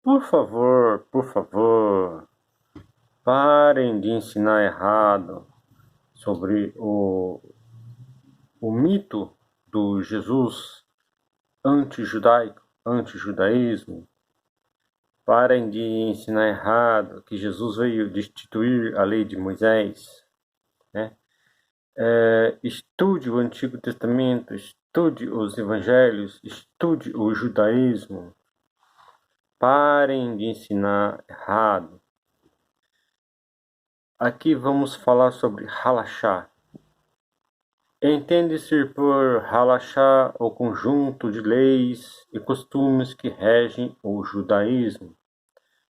Por favor, parem de ensinar errado sobre o mito do Jesus anti-judaico, anti-judaísmo. Parem de ensinar errado que Jesus veio destituir a lei de Moisés, né? Estude o Antigo Testamento, estude os Evangelhos, estude o judaísmo. Parem de ensinar errado. Aqui vamos falar sobre halachá. Entende-se por halachá o conjunto de leis e costumes que regem o judaísmo.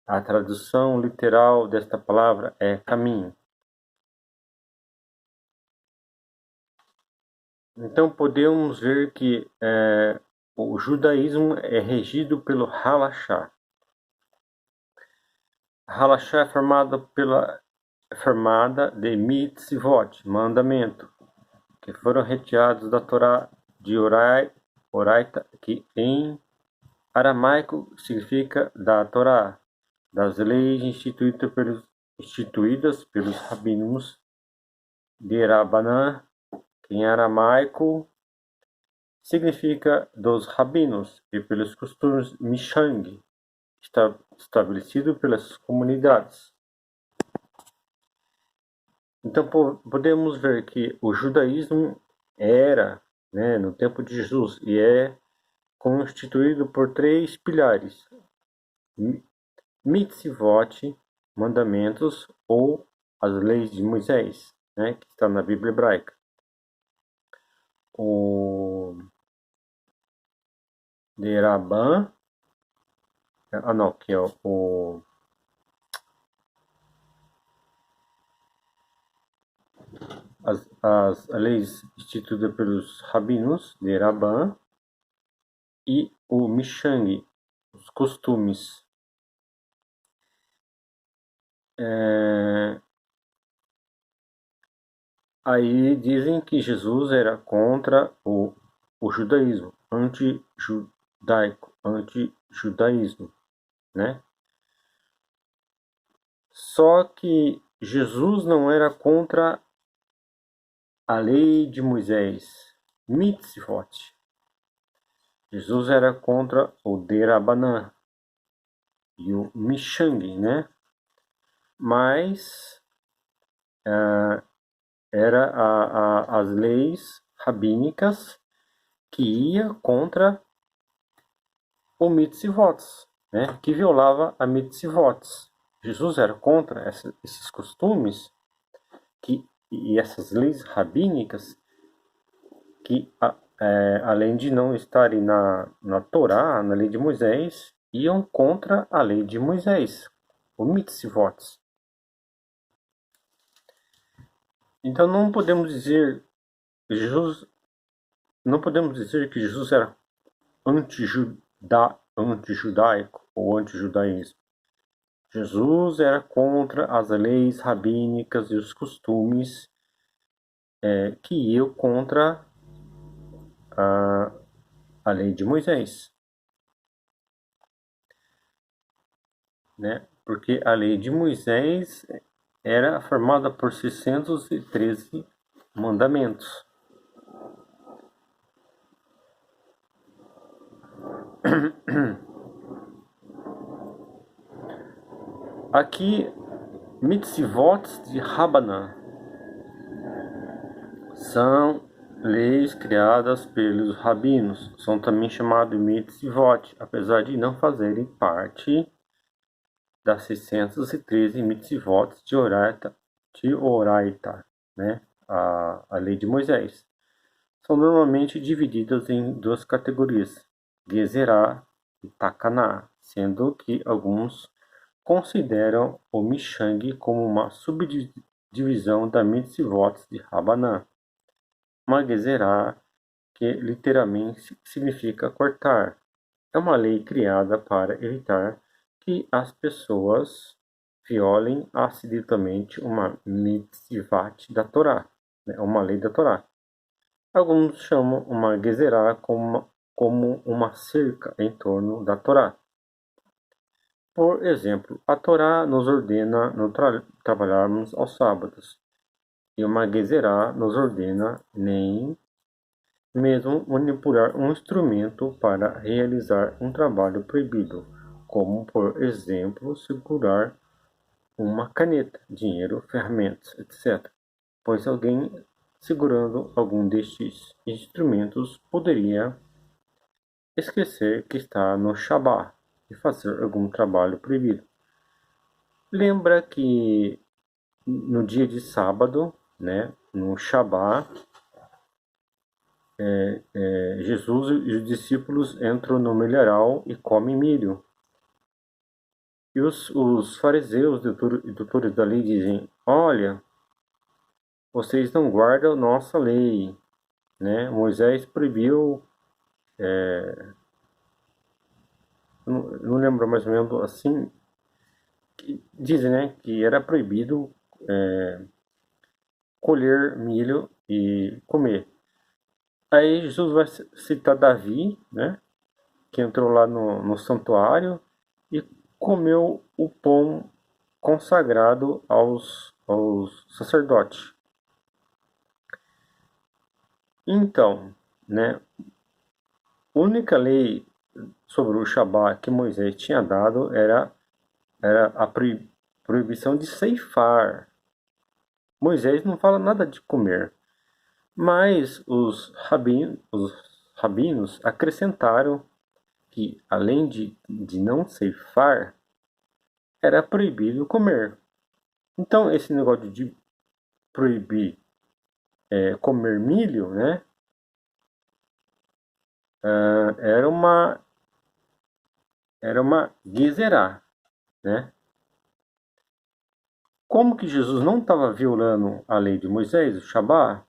A tradução literal desta palavra é caminho. Então podemos ver que o judaísmo é regido pelo halachá. Halachá é formada de mitzvot, mandamento, que foram retirados da Torá de Oraita, que em aramaico significa da Torá, das leis instituídas pelos rabinos de Rabanã, que em aramaico significa dos rabinos, e pelos costumes Mishang, estabelecido pelas comunidades. Então podemos ver que o judaísmo era, no tempo de Jesus, e é constituído por 3 pilares: mitzvot, mandamentos, ou as leis de Moisés, que está na Bíblia hebraica. O de Rabban, que é as leis instituídas pelos rabinos de Rabban, e o Mishang, os costumes. Aí dizem que Jesus era contra o judaísmo, anti-judaico, anti-judaísmo, né? Só que Jesus não era contra a lei de Moisés, mitzvot. Jesus era contra o Derabanan e o Mishang, né? Mas era as leis rabínicas que ia contra o mitzvot, né? Que violava a mitzvot. Jesus era contra esses costumes e essas leis rabínicas que, além de não estarem na Torá, na lei de Moisés, iam contra a lei de Moisés, o mitzvot. Então não podemos dizer que Jesus era anti-judaico ou anti-judaísmo. Jesus era contra as leis rabínicas e os costumes que iam contra a lei de Moisés, né? Porque a lei de Moisés era formada por 613 mandamentos. Aqui, mitzvot de Rabanã são leis criadas pelos rabinos. São também chamados de mitzvot, apesar de não fazerem parte das 613 mitzvot de Oraita, né? A lei de Moisés. São normalmente divididas em 2 categorias, Gezerá e Takaná, sendo que alguns consideram o Mishang como uma subdivisão da mitzvot de Rabanã. Uma Gezerá, que literalmente significa cortar, é uma lei criada para evitar que as pessoas violem acidentalmente uma mitzvot da Torá, uma lei da Torá. Alguns chamam uma Gezerá como uma cerca em torno da Torá. Por exemplo, a Torá nos ordena não trabalharmos aos sábados, e uma Gezerá nos ordena nem mesmo manipular um instrumento para realizar um trabalho proibido, como, por exemplo, segurar uma caneta, dinheiro, ferramentas, etc. Pois alguém segurando algum destes instrumentos poderia esquecer que está no Shabá e fazer algum trabalho proibido. Lembra que no dia de sábado, né, no Shabá, Jesus e os discípulos entram no milharal e comem milho. E os fariseus e doutores da lei dizem: Olha, vocês não guardam nossa lei, né? Moisés proibiu, não lembro mais ou menos assim, dizem, né, que era proibido colher milho e comer. Aí Jesus vai citar Davi, né, que entrou lá no santuário e comeu o pão consagrado aos sacerdotes. Então, né, a única lei sobre o Shabat que Moisés tinha dado era a proibição de ceifar. Moisés não fala nada de comer, mas os rabinos acrescentaram que, além de não ceifar, era proibido comer. Então, esse negócio de proibir comer milho, né, era uma gezerá, né? Como que Jesus não estava violando a lei de Moisés, o Shabá?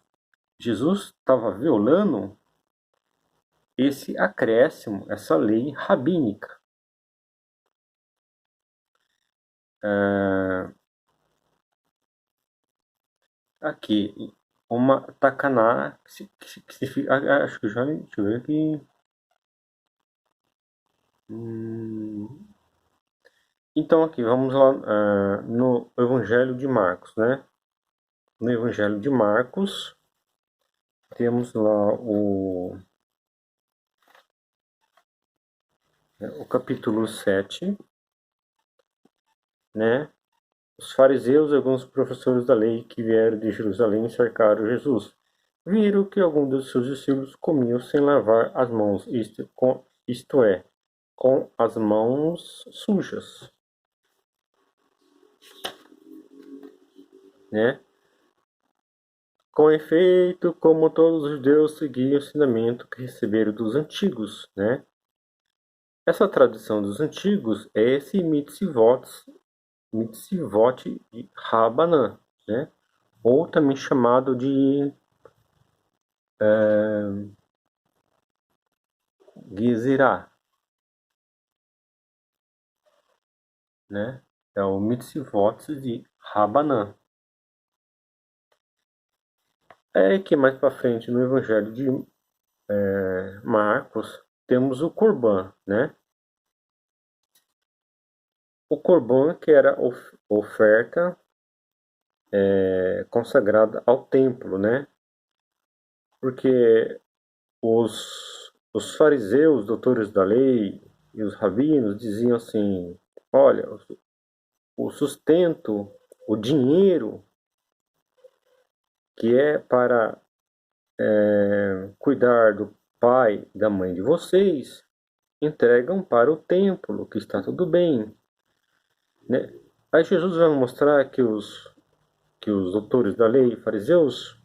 Jesus estava violando esse acréscimo, essa lei rabínica. Aqui, uma takaná, que significa, acho que já, deixa eu ver aqui. Então aqui, vamos lá no Evangelho de Marcos, né? No Evangelho de Marcos, temos lá o capítulo 7, né? Os fariseus e alguns professores da lei que vieram de Jerusalém cercaram Jesus. Viram que alguns dos seus discípulos comiam sem lavar as mãos, isto é, com as mãos sujas, né? Com efeito, como todos os judeus seguiam o ensinamento que receberam dos antigos, né? Essa tradição dos antigos é esse mitzvot de Rabanã, né? Ou também chamado de Gezerá, né? É o mitzvot de Rabanã. É que mais para frente no Evangelho de Marcos temos o Corban, né? O Corban que era oferta consagrada ao templo, né? Porque os fariseus, doutores da lei e os rabinos diziam assim: olha, o sustento, o dinheiro que é para cuidar do pai e da mãe de vocês, entregam para o templo, que está tudo bem, né? Aí Jesus vai mostrar que os doutores da lei e fariseus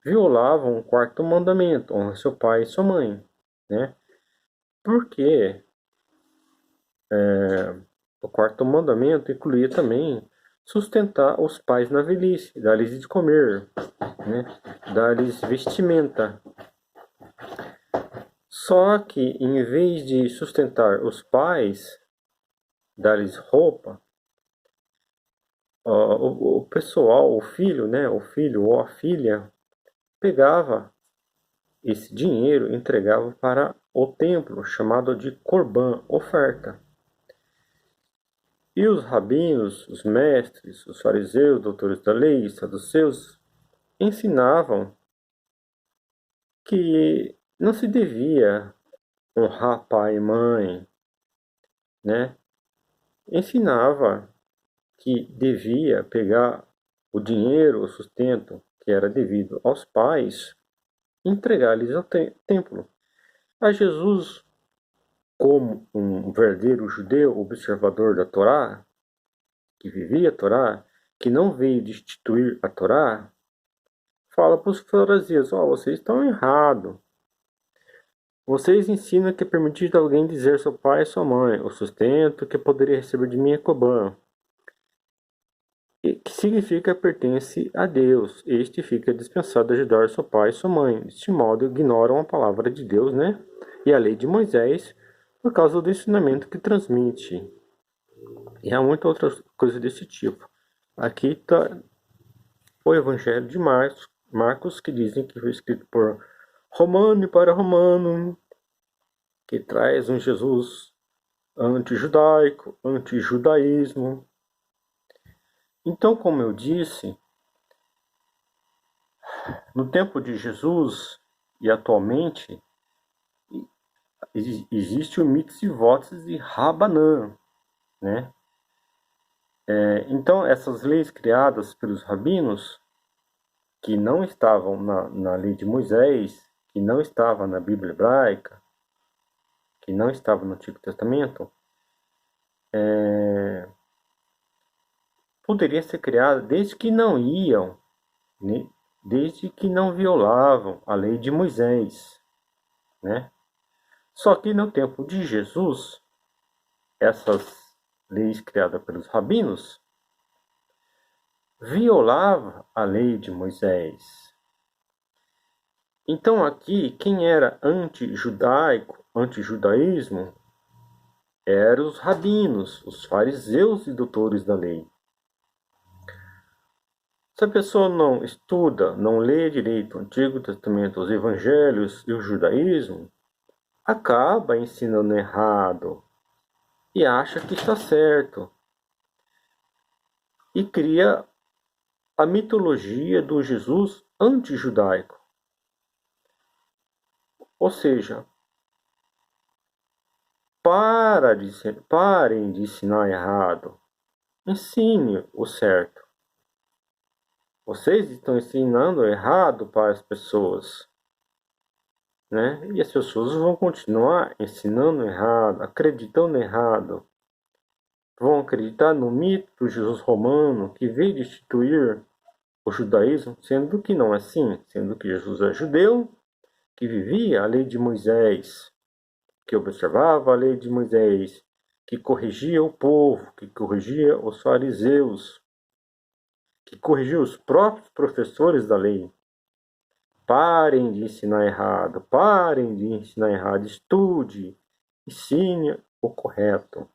violavam o quarto mandamento, honra seu pai e sua mãe, né? Porque o quarto mandamento incluía também sustentar os pais na velhice, dar-lhes de comer, né? Dar-lhes vestimenta. Só que, em vez de sustentar os pais, dar-lhes roupa, o pessoal, o filho, né? O filho ou a filha pegava esse dinheiro e entregava para o templo, chamado de Corban, oferta. E os rabinos, os mestres, os fariseus, doutores da lei, saduceus, ensinavam que não se devia honrar pai e mãe, né? Ensinava que devia pegar o dinheiro, o sustento que era devido aos pais, e entregar-lhes ao templo. A Jesus, como um verdadeiro judeu observador da Torá, que vivia a Torá, que não veio destituir a Torá, fala para os fariseus: vocês estão errados. Vocês ensinam que é permitido alguém dizer seu pai e sua mãe, o sustento que poderia receber de mim é Coban, que significa pertence a Deus. Este fica dispensado a ajudar seu pai e sua mãe. Deste modo, ignoram a palavra de Deus, né? E a lei de Moisés, por causa do ensinamento que transmite. E há muita outra coisa desse tipo. Aqui está o Evangelho de Marcos, que dizem que foi escrito por Romano e para Romano, que traz um Jesus anti-judaico, anti-judaísmo. Então, como eu disse, no tempo de Jesus e atualmente, existe o mitos e votos de Rabanã, né? Então, essas leis criadas pelos rabinos, que não estavam na lei de Moisés, que não estavam na Bíblia hebraica, que não estavam no Antigo Testamento, poderia ser criada desde que não iam, né? Desde que não violavam a lei de Moisés, né? Só que no tempo de Jesus, essas leis criadas pelos rabinos violavam a lei de Moisés. Então aqui, quem era anti-judaico, anti-judaísmo, eram os rabinos, os fariseus e doutores da lei. Se a pessoa não estuda, não lê direito o Antigo Testamento, os Evangelhos e o judaísmo, acaba ensinando errado e acha que está certo. E cria a mitologia do Jesus anti-judaico. Ou seja, parem de ensinar errado. Ensine o certo. Vocês estão ensinando errado para as pessoas, né? E as pessoas vão continuar ensinando errado, acreditando errado. Vão acreditar no mito do Jesus romano que veio destituir o judaísmo, sendo que não é assim, sendo que Jesus é judeu, que vivia a lei de Moisés, que observava a lei de Moisés, que corrigia o povo, que corrigia os fariseus, que corrigia os próprios professores da lei. Parem de ensinar errado, estude, ensine o correto.